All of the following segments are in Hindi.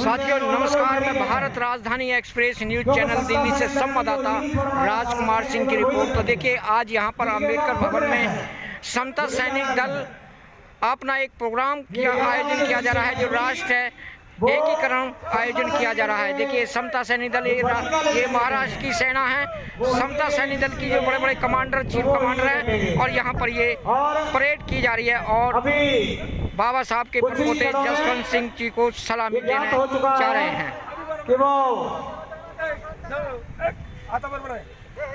साथियों नमस्कार, मैं भारत राजधानी एक्सप्रेस न्यूज चैनल दिल्ली से संवाददाता राजकुमार सिंह की रिपोर्ट। तो देखिए, आज यहां पर अंबेडकर भवन में समता सैनिक दल अपना एक प्रोग्राम आयोजन किया जा रहा है, जो राष्ट्र एकीकरण आयोजन किया जा रहा है। देखिए, समता सैनिक दल ये महाराष्ट्र की सेना है। समता सैनिक दल की जो बड़े बड़े कमांडर, चीफ कमांडर हैं, और यहाँ पर ये परेड की जा रही है और बाबा साहब के पोते जसवंत सिंह जी को सलामी देने जा रहे हैं।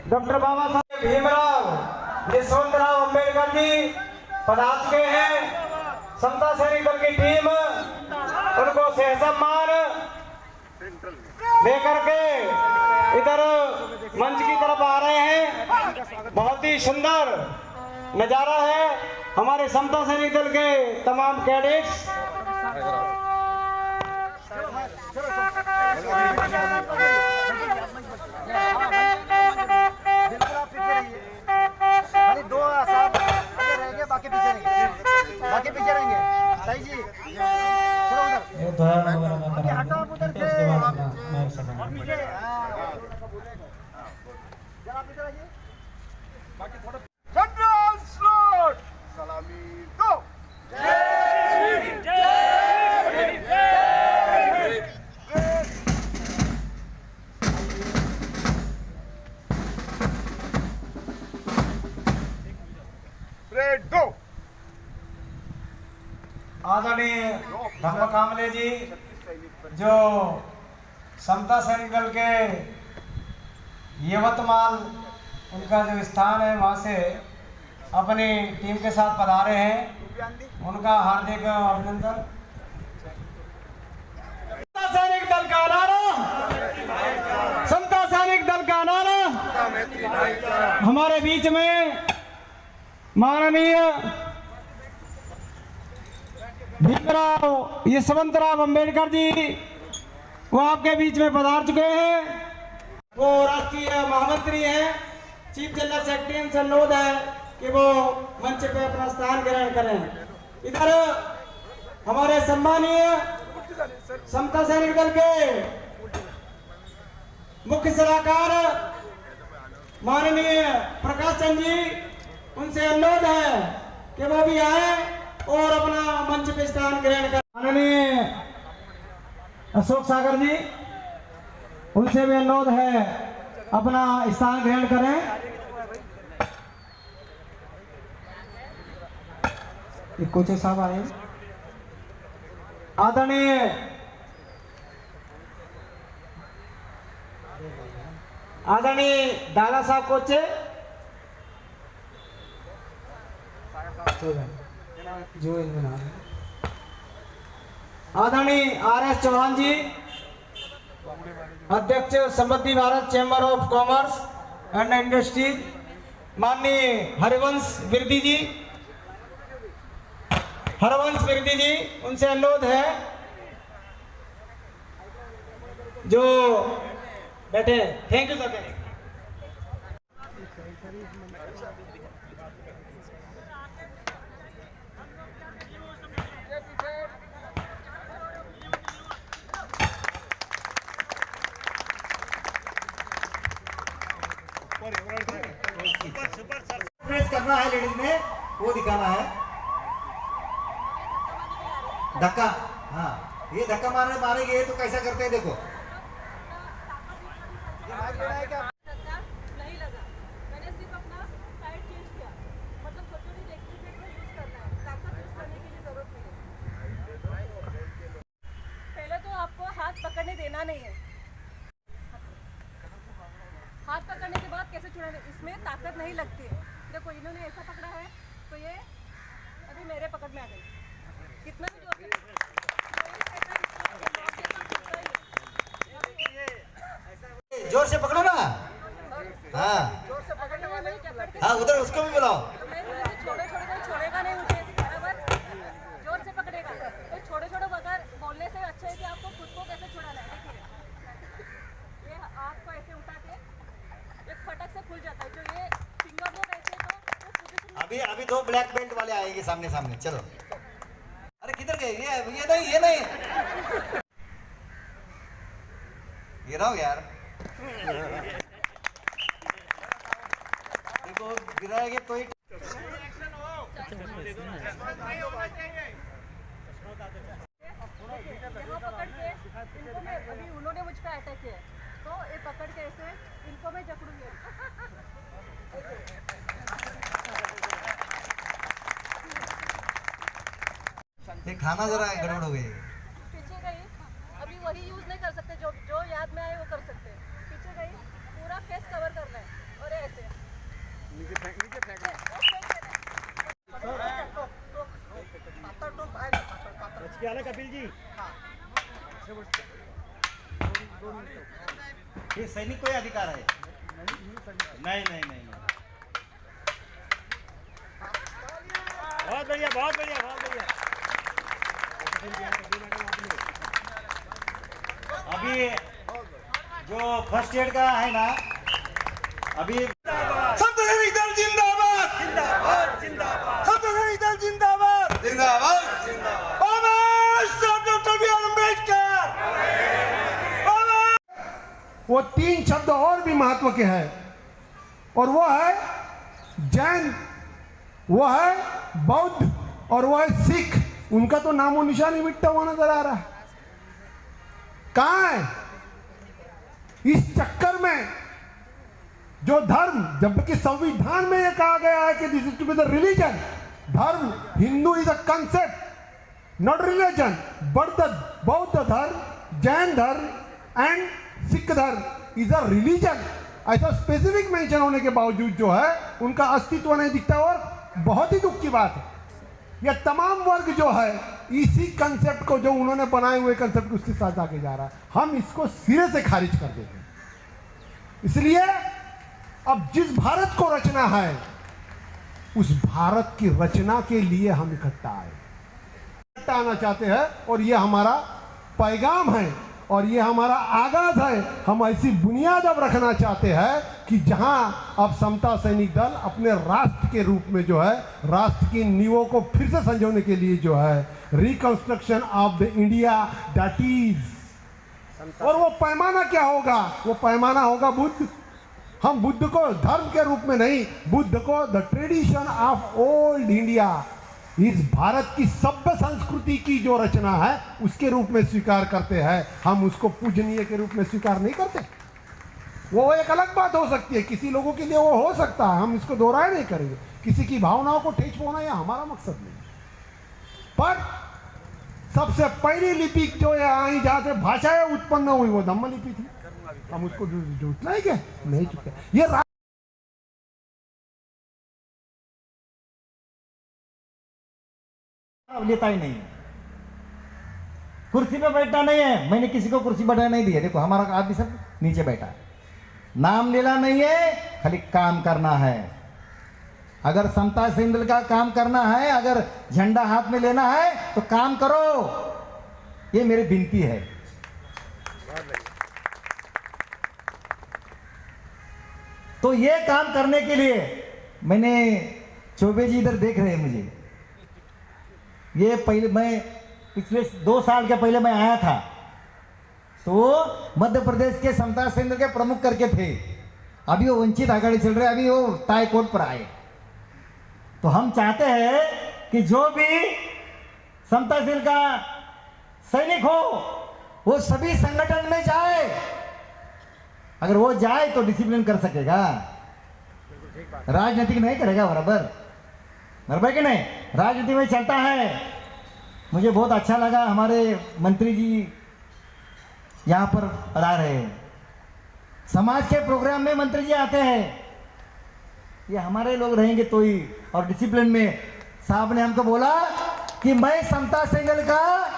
डॉक्टर बाबा साहेब भीमराव यशवंतराव अम्बेडकर जी पधार चुके हैं। समता सैनिक दल की टीम उनको सहसम्मान लेकर के इधर मंच की तरफ आ रहे हैं। बहुत ही सुंदर नजारा है। हमारे समता सैनिक दल के तमाम कैडेट्स बाकी पीछे रहेंगे सही जी। चलो उधर हटाओ उधर से पीछे जरा पीछे रहिए। बाकी थोड़ा जनरल स्लॉट सलामी दो। रेड दो। आदरणीय धम्म कामले जी, जो समता सैनिक दल के यवतमाल उनका जो स्थान है, वहाँ से अपनी टीम के साथ पधारे हैं, उनका हार्दिक अभिनंदन। समता सैनिक दल का नारा, समता सैनिक दल का नारा। हमारे बीच में माननीय भीमराव यशवंतराव अम्बेडकर जी, वो आपके बीच में पधार चुके हैं। वो राष्ट्रीय महामंत्री हैं, चीफ जनरल सेक्रेटरी। उनसे अनुरोध है कि वो मंच पे अपना स्थान ग्रहण करें। इधर हमारे सम्मानीय समता सैनिक दल के मुख्य सलाहकार माननीय प्रकाश चंद जी, उनसे अनुरोध है कि वो भी आए और अपना मंच पे स्थान ग्रहण कर। माननीय अशोक सागर जी, उनसे भी अनुरोध है अपना स्थान ग्रहण करें। कोचे साहब आए। आदरणीय दादा साहब कोचे जो आदरणीय RS चौहान जी, अध्यक्ष Samriddhi Bharat chamber of commerce and industries. माननीय हरिवंश बिरदी जी, उनसे अनुरोध है जो बैठे। Thank you sir. प्रेस करना है लेडीज में, वो दिखाना है। धक्का, हाँ ये धक्का मारेंगे तो कैसा करते हैं देखो। नहीं लगा, मैंने सिर्फ अपना साइड चेंज किया। मतलब छोटी देखते यूज करना है, ताकत यूज करने की जरूरत नहीं है। पहले तो आपको हाथ पकड़ने देना नहीं है। हाथ पकड़ने के बाद कैसे छुड़ाना, इसमें ताकत नहीं लगती है। देखो इन्होंने ऐसा पकड़ा है तो ये अभी मेरे पकड़ में आ गई। कितना भी जोर से पकड़ो ना। हाँ जोर से पकड़ने वाले हाँ, उधर उसको भी बुलाओ। छोड़ेगा नहीं मुझे, बराबर जोर से पकड़ेगा। तो छोटे बगैर बोलने से अच्छा है कि आपको खुद को कैसे छुड़ाना है। देखिए ये आपको ऐसे उठा के एक फटक से खुल जाता है। जो ये फिंगर लोग ऐसे तो अभी दो ब्लैक बेल्ट वाले आएंगे सामने सामने। चलो, अरे किधर गए? ये नहीं गिराओ यार। देखो गिराएंगे तो ही। यहाँ पकड़ के इनको मैं अभी उन्होंने मुझ पे अटैक किया है, तो ये पकड़ के ऐसे इनको मैं जकड़ूंगी। ये खाना जरा गड़बड़ हो गई। पीछे गई, अभी वही यूज नहीं कर सकते, जो जो याद में आए वो कर सकते हैं। पीछे गई, पूरा फेस कवर करना है और ऐसे नीचे फेंक कपिल जी ये सैनिक को ही अधिकार है। नहीं नहीं नहीं, नहीं। बहुत बढ़िया बहुत बढ़िया बहुत बढ़िया। अभी जो फर्स्ट एड का है ना, अभी संत सैनिक दल जिंदाबाद जिंदाबाद जिंदाबाद, संत सैनिक दल जिंदाबाद जिंदाबाद जिंदाबाद। Doctor B R Ambedkar. वो तीन शब्द और भी महत्व के हैं, और वो है जैन, वो है बौद्ध, और वो है सिख। उनका तो नामो निशान ही मिटता हुआ नजर आ रहा है। कहां है इस चक्कर में जो धर्म, जबकि संविधान में यह कहा गया है कि this is to be the religion. धर्म, Hindu is a concept not religion, but the बौद्ध धर्म, जैन धर्म एंड सिख धर्म इज अ रिलीजन। ऐसा स्पेसिफिक मेंशन होने के बावजूद जो है उनका अस्तित्व नहीं दिखता, और बहुत ही दुख की बात है। यह तमाम वर्ग जो है इसी कंसेप्ट को, जो उन्होंने बनाए हुए कंसेप्ट को, उसके साथ आगे जा रहा है। हम इसको सिरे से खारिज कर देते हैं। इसलिए अब जिस भारत को रचना है, उस भारत की रचना के लिए हम इकट्ठा आए, इकट्ठा आना चाहते हैं, और ये हमारा पैगाम है और ये हमारा आगाज है। हम ऐसी बुनियाद अब रखना चाहते हैं कि जहां अब समता सैनिक दल अपने राष्ट्र के रूप में जो है, राष्ट्र की नींवों को फिर से संजोने के लिए जो है, reconstruction of the India that is. और वो पैमाना क्या होगा? वो पैमाना होगा बुद्ध। हम बुद्ध को धर्म के रूप में नहीं, बुद्ध को the tradition of old India, इस भारत की सभ्य संस्कृति की जो रचना है उसके रूप में स्वीकार करते हैं। हम उसको पूजनीय के रूप में स्वीकार नहीं करते। वो एक अलग बात हो सकती है, किसी लोगों के लिए वो हो सकता है, हम इसको दोहराए नहीं करेंगे। किसी की भावनाओं को ठेस पहुंचाना यह हमारा मकसद नहीं। पर सबसे पहली लिपि जो यहाँ आई, जहां से भाषाएं उत्पन्न हुई, वो धम्म लिपि थी। हम उसको झूठना है क्या? नहीं झूठे। ये लेता ही नहीं, कुर्सी पे बैठना नहीं है। मैंने किसी को कुर्सी बैठा नहीं दी है। देखो हमारा आदमी सब नीचे बैठा है। नाम लेना नहीं है, खाली काम करना है। अगर समता सैनिक का काम करना है, अगर झंडा हाथ में लेना है तो काम करो, ये मेरी विनती है। तो ये काम करने के लिए मैंने, चौबे जी इधर देख रहे हैं मुझे, ये पहले मैं पिछले 2 साल के पहले मैं आया था, तो मध्य प्रदेश के समता सैनिक के प्रमुख करके थे। अभी वो वंचित आघाड़ी चल रहे, अभी वो टाई कोर्ट पर आए। तो हम चाहते हैं कि जो भी समता सैनिक का सैनिक हो वो सभी संगठन में जाए। अगर वो जाए तो डिसिप्लिन कर सकेगा, राजनीति नहीं करेगा। बराबर कि नहीं? राजनीति में चलता है। मुझे बहुत अच्छा लगा, हमारे मंत्री जी यहाँ पर आ रहे हैं। समाज के प्रोग्राम में मंत्री जी आते हैं। ये हमारे लोग रहेंगे तो ही। और डिसिप्लिन में साहब ने हमको बोला कि मैं समता सैनिक का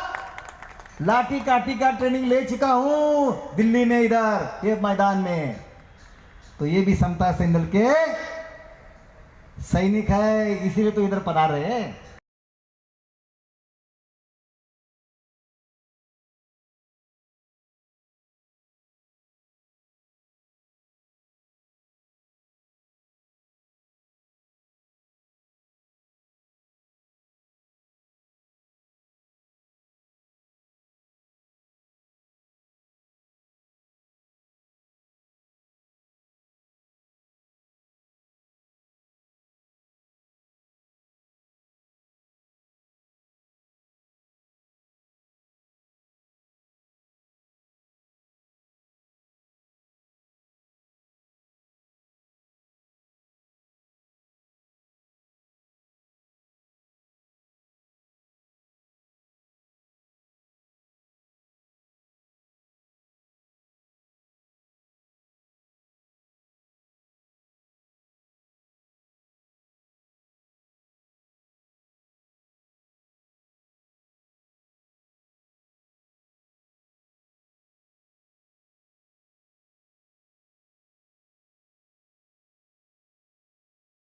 लाठी काठी का ट्रेनिंग ले चुका हूँ दिल्ली में, इधर ये मैदान में। तो ये भी समता सैनिक के सैनिक है, इसीलिए तो इधर पधार रहे हैं।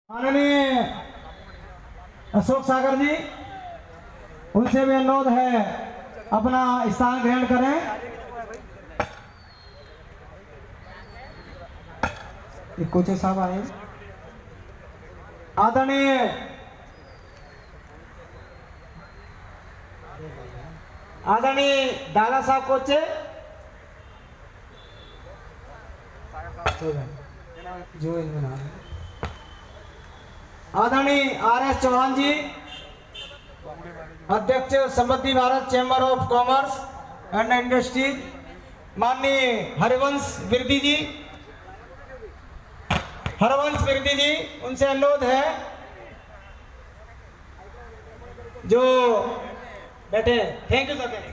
माननीय अशोक सागर जी, उनसे भी अनुरोध है अपना स्थान ग्रहण करें। कोचे साहब आए, आदरणीय दादा साहब कोचे, जो इनमें नाम है आदरणीय RS चौहान जी, अध्यक्ष Samriddhi Bharat chamber of commerce and industries, माननीय हरिवंश बिरदी जी, उनसे अनुरोध है जो बैठे। Thank you sir.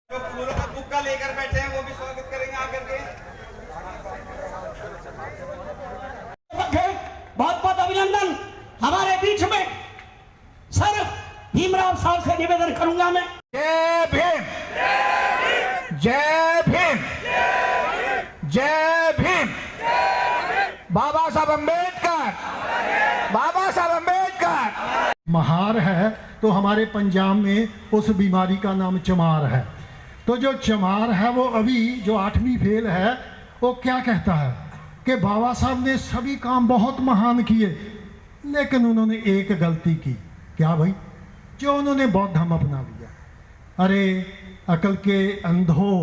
जो फूलों का बुक्का लेकर बैठे हैं वो भी स्वागत करेंगे आकर के। बहुत बहुत अभिनंदन। हमारे बीच में सर भीमराव साहब से निवेदन करूंगा मैं। जय भीम, जय भीम, जय भीम। बाबा साहब अम्बेडकर, बाबा साहब अम्बेडकर। महार है तो हमारे पंजाब में उस बीमारी का नाम चमार है। तो जो चमार है वो अभी जो 8वीं फेल है वो क्या कहता है कि बाबा साहब ने सभी काम बहुत महान किए, लेकिन उन्होंने एक गलती की। क्या भाई? जो उन्होंने बौद्ध धर्म अपना लिया। अरे अकल के अंधो,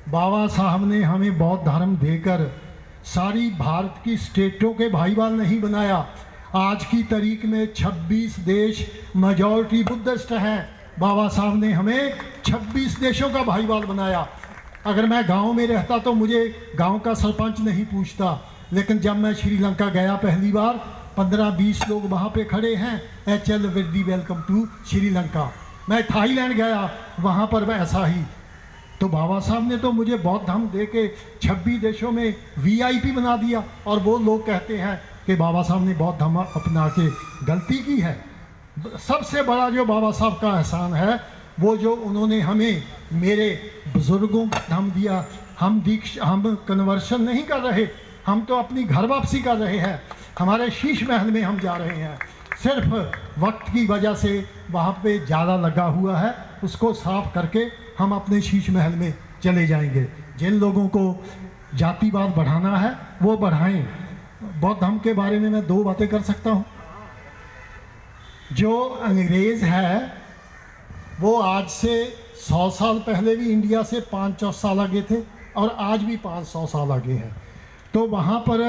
बाबा साहब ने हमें बौद्ध धर्म देकर सारी भारत की स्टेटों के भाईवाल नहीं बनाया। आज की तारीख में 26 देश मेजॉरिटी बुद्धिस्ट हैं। बाबा साहब ने हमें 26 देशों का भाईवाल बनाया। अगर मैं गांव में रहता तो मुझे गांव का सरपंच नहीं पूछता, लेकिन जब मैं श्रीलंका गया पहली बार, 15-20 लोग वहाँ पे खड़े हैं, HL very welcome to Sri Lanka. मैं थाईलैंड गया, वहाँ पर ऐसा ही। तो बाबा साहब ने तो मुझे बौद्ध धर्म दे के 26 देशों में VIP बना दिया, और वो लोग कहते हैं कि बाबा साहब ने बौद्ध धर्म अपना के गलती की है। सबसे बड़ा जो बाबा साहब का एहसान है वो जो उन्होंने हमें, मेरे बुजुर्गों को धर्म दिया। हम कन्वर्शन नहीं कर रहे, हम तो अपनी घर वापसी कर रहे हैं। हमारे शीश महल में हम जा रहे हैं। सिर्फ वक्त की वजह से वहाँ पे ज़्यादा लगा हुआ है, उसको साफ करके हम अपने शीश महल में चले जाएंगे। जिन लोगों को जातिवाद बढ़ाना है वो बढ़ाएं। बौद्ध धर्म के बारे में मैं 2 बातें कर सकता हूँ। जो अंग्रेज़ है वो आज से 100 साल पहले भी इंडिया से 500 साल आगे थे, और आज भी 500 साल आगे हैं। तो वहाँ पर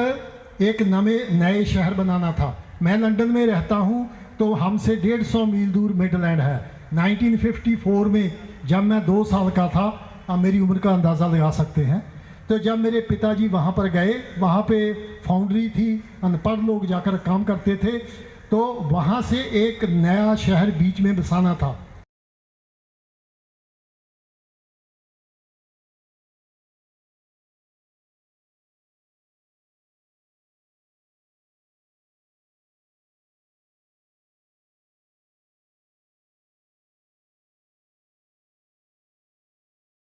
एक नए शहर बनाना था। मैं लंदन में रहता हूँ, तो हमसे 150 मील दूर मिडलैंड है। 1954 में जब मैं 2 साल का था, आप मेरी उम्र का अंदाज़ा लगा सकते हैं, तो जब मेरे पिताजी वहाँ पर गए, वहाँ पे फाउंड्री थी, अनपढ़ लोग जाकर काम करते थे, तो वहाँ से एक नया शहर बीच में बसाना था।